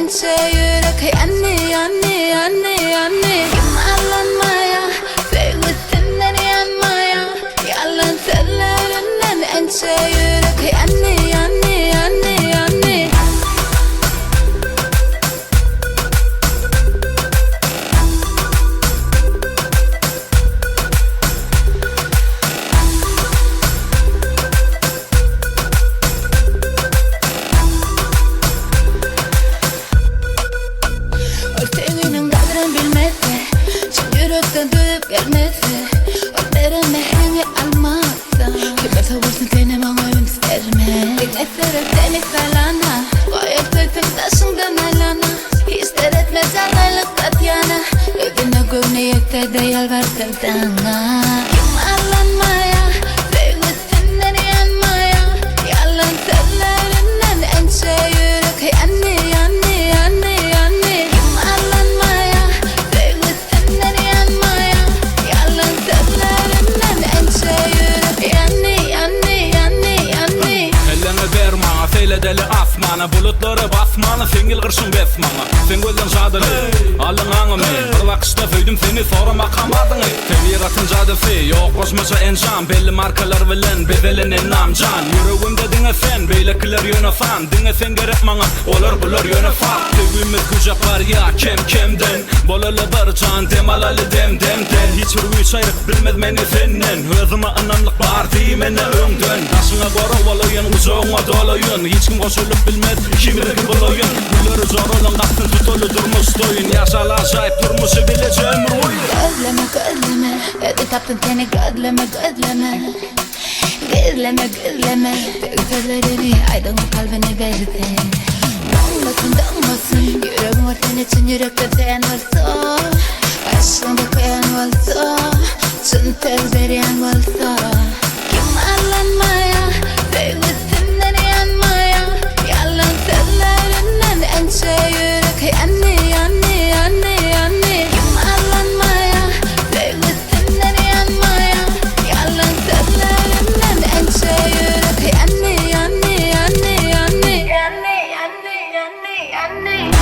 ençe yürek yanni yanni yanni yanni yumalanmaya sevgisinden yanmaya yalan sözlerinden ençe yürek yanni yanni yanni yanni yürekten duyup gelmesi Ötlerime hengi almazsa Kime savursun seni bana ün isterme Dinleserek seni salana Koyup töküm taşından alana İster etme canlılık katyana Gözüne görüneyekte de yalvarsın sana Yumalanmaya sevgisinden yanmaya Yalan sözlerinden ençe yürek yanni yanni yanni yanni Yumalanmaya sevgisinden yanmaya Yalan sözlerinden ençe yürek yanni yanni yanni yanni Ellerine verma, feyle deli asmana Bulutları basmana, sengil kırşın besmana Sen gözden şadılı, alın ağımı Bir vakışta föydüm seni sonra makamadın Femiratın cadısı, yok koşmasa enşan Belli markalar bilen, bedelenen namcan Yüreğimde dine sen, beylekiler yönesan Dine sen gerek bana, olur bulur yönefan Sevgimiz kucak var ya, kemden Bolalı bir can, demalalı demden Hiçbir üç ayrık bilmez beni senden Özüme anamlık var diyemene öngden Taşına koru olayın, uçağına dolayın Hiç kim koşulup bilmez, kimirki bulayın Gülleri zor olan kalktın tutulu durmuş doyun Yaşal acayip durmuşu bileceğim oyun Gözleme gözleme, yedi taptın seni gözleme gözleme Gizleme gizleme, sözlerini aydınlık kalbine versin Dönmesin dönmesin, yüreğim var senin için yürekte sen varsa Başında koyan varsa, tüm söz veren varsa Yumalanmaya, sevgisinden yanmaya Yalan sözlerinden ençe yürek yanni yanni yanni yanni Yumalanmaya, sevgisinden yanmaya Yalan sözlerinden ençe yürek yanni yanni yanni yanni Yanni yanni yanni yanni